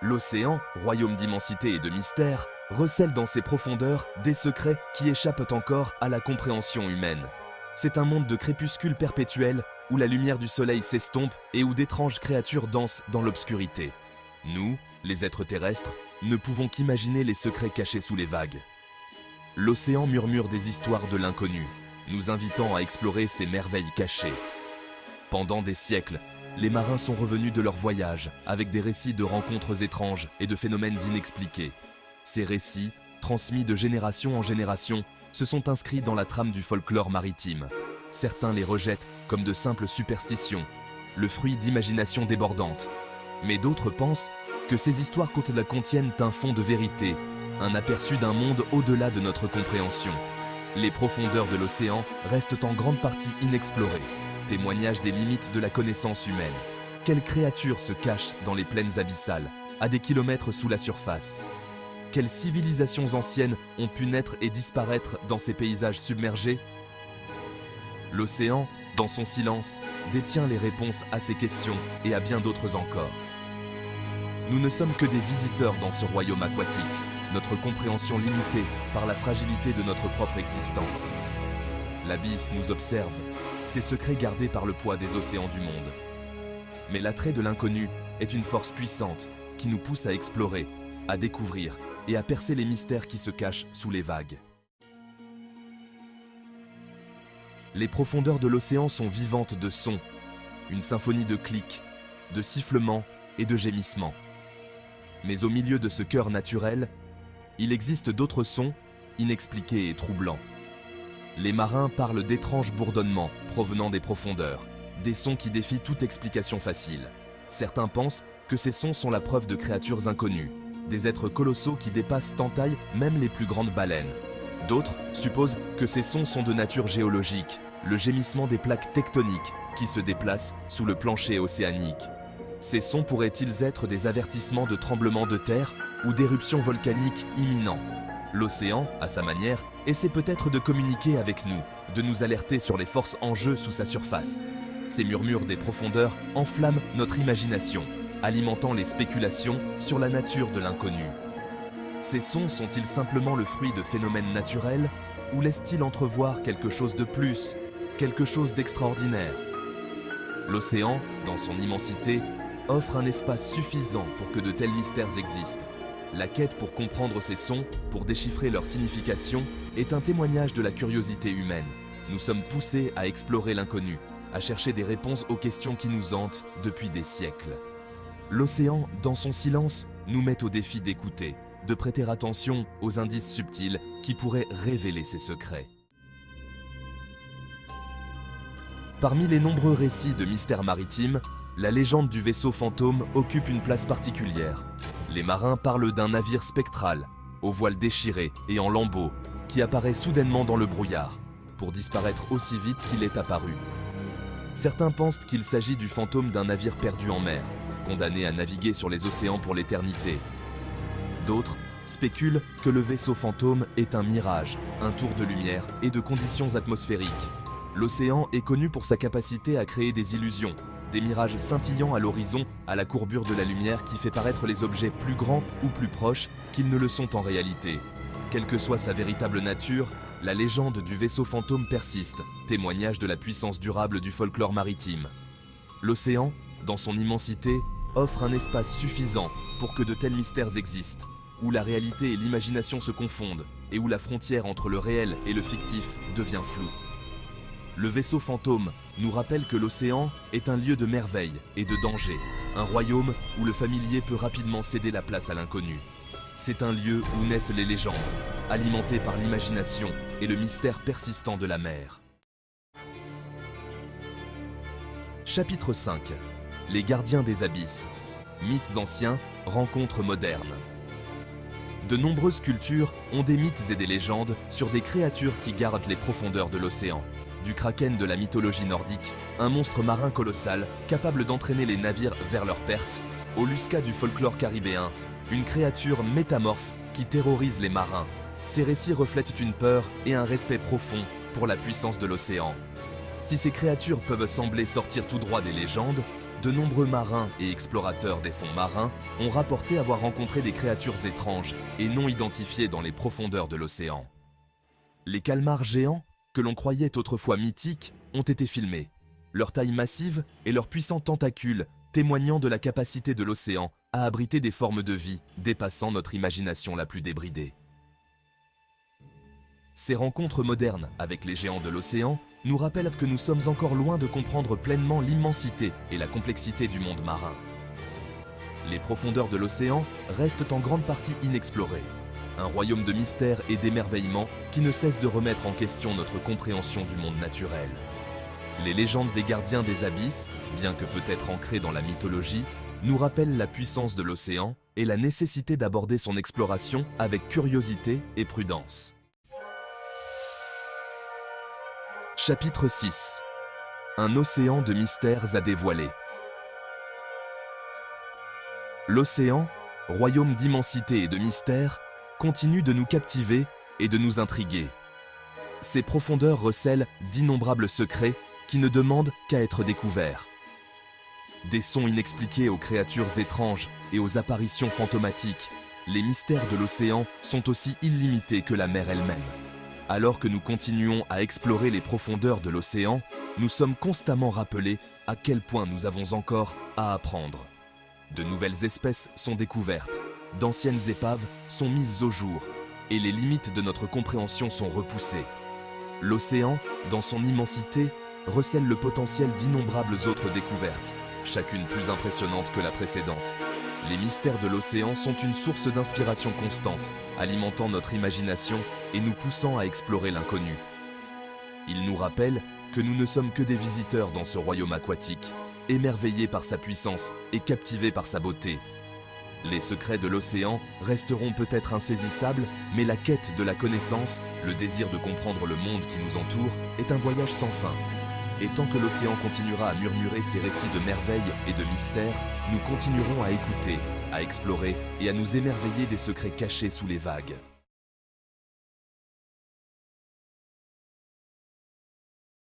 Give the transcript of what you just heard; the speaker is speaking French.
L'océan, royaume d'immensité et de mystère, recèle dans ses profondeurs des secrets qui échappent encore à la compréhension humaine. C'est un monde de crépuscule perpétuel où la lumière du soleil s'estompe et où d'étranges créatures dansent dans l'obscurité. Nous, les êtres terrestres, ne pouvons qu'imaginer les secrets cachés sous les vagues. L'océan murmure des histoires de l'inconnu, nous invitant à explorer ces merveilles cachées. Pendant des siècles, les marins sont revenus de leur voyage avec des récits de rencontres étranges et de phénomènes inexpliqués. Ces récits, transmis de génération en génération, se sont inscrits dans la trame du folklore maritime. Certains les rejettent comme de simples superstitions, le fruit d'imaginations débordantes. Mais d'autres pensent que ces histoires contiennent un fond de vérité, un aperçu d'un monde au-delà de notre compréhension. Les profondeurs de l'océan restent en grande partie inexplorées, témoignage des limites de la connaissance humaine. Quelles créatures se cachent dans les plaines abyssales, à des kilomètres sous la surface? Quelles civilisations anciennes ont pu naître et disparaître dans ces paysages submergés? L'océan, dans son silence, détient les réponses à ces questions et à bien d'autres encore. Nous ne sommes que des visiteurs dans ce royaume aquatique, notre compréhension limitée par la fragilité de notre propre existence. L'abysse nous observe, ses secrets gardés par le poids des océans du monde. Mais l'attrait de l'inconnu est une force puissante qui nous pousse à explorer, à découvrir et à percer les mystères qui se cachent sous les vagues. Les profondeurs de l'océan sont vivantes de sons, une symphonie de clics, de sifflements et de gémissements. Mais au milieu de ce chœur naturel, il existe d'autres sons, inexpliqués et troublants. Les marins parlent d'étranges bourdonnements provenant des profondeurs, des sons qui défient toute explication facile. Certains pensent que ces sons sont la preuve de créatures inconnues, des êtres colossaux qui dépassent en taille même les plus grandes baleines. D'autres supposent que ces sons sont de nature géologique, le gémissement des plaques tectoniques qui se déplacent sous le plancher océanique. Ces sons pourraient-ils être des avertissements de tremblements de terre ou d'éruptions volcaniques imminents? L'océan, à sa manière, essaie peut-être de communiquer avec nous, de nous alerter sur les forces en jeu sous sa surface. Ces murmures des profondeurs enflamment notre imagination, alimentant les spéculations sur la nature de l'inconnu. Ces sons sont-ils simplement le fruit de phénomènes naturels ou laissent-ils entrevoir quelque chose de plus, quelque chose d'extraordinaire? L'océan, dans son immensité, offre un espace suffisant pour que de tels mystères existent. La quête pour comprendre ces sons, pour déchiffrer leur signification, est un témoignage de la curiosité humaine. Nous sommes poussés à explorer l'inconnu, à chercher des réponses aux questions qui nous hantent depuis des siècles. L'océan, dans son silence, nous met au défi d'écouter, de prêter attention aux indices subtils qui pourraient révéler ses secrets. Parmi les nombreux récits de mystères maritimes, la légende du vaisseau fantôme occupe une place particulière. Les marins parlent d'un navire spectral, aux voiles déchirées et en lambeaux, qui apparaît soudainement dans le brouillard, pour disparaître aussi vite qu'il est apparu. Certains pensent qu'il s'agit du fantôme d'un navire perdu en mer, condamné à naviguer sur les océans pour l'éternité. D'autres spéculent que le vaisseau fantôme est un mirage, un tour de lumière et de conditions atmosphériques. L'océan est connu pour sa capacité à créer des illusions, des mirages scintillants à l'horizon, à la courbure de la lumière qui fait paraître les objets plus grands ou plus proches qu'ils ne le sont en réalité. Quelle que soit sa véritable nature, la légende du vaisseau fantôme persiste, témoignage de la puissance durable du folklore maritime. L'océan, dans son immensité, offre un espace suffisant pour que de tels mystères existent, où la réalité et l'imagination se confondent et où la frontière entre le réel et le fictif devient floue. Le vaisseau fantôme nous rappelle que l'océan est un lieu de merveille et de danger, un royaume où le familier peut rapidement céder la place à l'inconnu. C'est un lieu où naissent les légendes, alimentées par l'imagination et le mystère persistant de la mer. Chapitre 5. Les gardiens des abysses. Mythes anciens, rencontres modernes. De nombreuses cultures ont des mythes et des légendes sur des créatures qui gardent les profondeurs de l'océan. Du kraken de la mythologie nordique, un monstre marin colossal capable d'entraîner les navires vers leur perte, au Lusca du folklore caribéen, une créature métamorphe qui terrorise les marins. Ces récits reflètent une peur et un respect profond pour la puissance de l'océan. Si ces créatures peuvent sembler sortir tout droit des légendes, de nombreux marins et explorateurs des fonds marins ont rapporté avoir rencontré des créatures étranges et non identifiées dans les profondeurs de l'océan. Les calmars géants, que l'on croyait autrefois mythiques, ont été filmés. Leur taille massive et leurs puissants tentacules témoignant de la capacité de l'océan à abriter des formes de vie dépassant notre imagination la plus débridée. Ces rencontres modernes avec les géants de l'océan nous rappellent que nous sommes encore loin de comprendre pleinement l'immensité et la complexité du monde marin. Les profondeurs de l'océan restent en grande partie inexplorées, un royaume de mystère et d'émerveillement qui ne cesse de remettre en question notre compréhension du monde naturel. Les légendes des gardiens des abysses, bien que peut-être ancrées dans la mythologie, nous rappellent la puissance de l'océan et la nécessité d'aborder son exploration avec curiosité et prudence. Chapitre 6. Un océan de mystères à dévoiler. L'océan, royaume d'immensité et de mystère, continue de nous captiver et de nous intriguer. Ses profondeurs recèlent d'innombrables secrets qui ne demandent qu'à être découverts. Des sons inexpliqués aux créatures étranges et aux apparitions fantomatiques, les mystères de l'océan sont aussi illimités que la mer elle-même. Alors que nous continuons à explorer les profondeurs de l'océan, nous sommes constamment rappelés à quel point nous avons encore à apprendre. De nouvelles espèces sont découvertes, d'anciennes épaves sont mises au jour, et les limites de notre compréhension sont repoussées. L'océan, dans son immensité, recèle le potentiel d'innombrables autres découvertes, chacune plus impressionnante que la précédente. Les mystères de l'océan sont une source d'inspiration constante, alimentant notre imagination et nous poussant à explorer l'inconnu. Ils nous rappellent que nous ne sommes que des visiteurs dans ce royaume aquatique, émerveillés par sa puissance et captivés par sa beauté. Les secrets de l'océan resteront peut-être insaisissables, mais la quête de la connaissance, le désir de comprendre le monde qui nous entoure, est un voyage sans fin. Et tant que l'océan continuera à murmurer ses récits de merveilles et de mystères, nous continuerons à écouter, à explorer et à nous émerveiller des secrets cachés sous les vagues.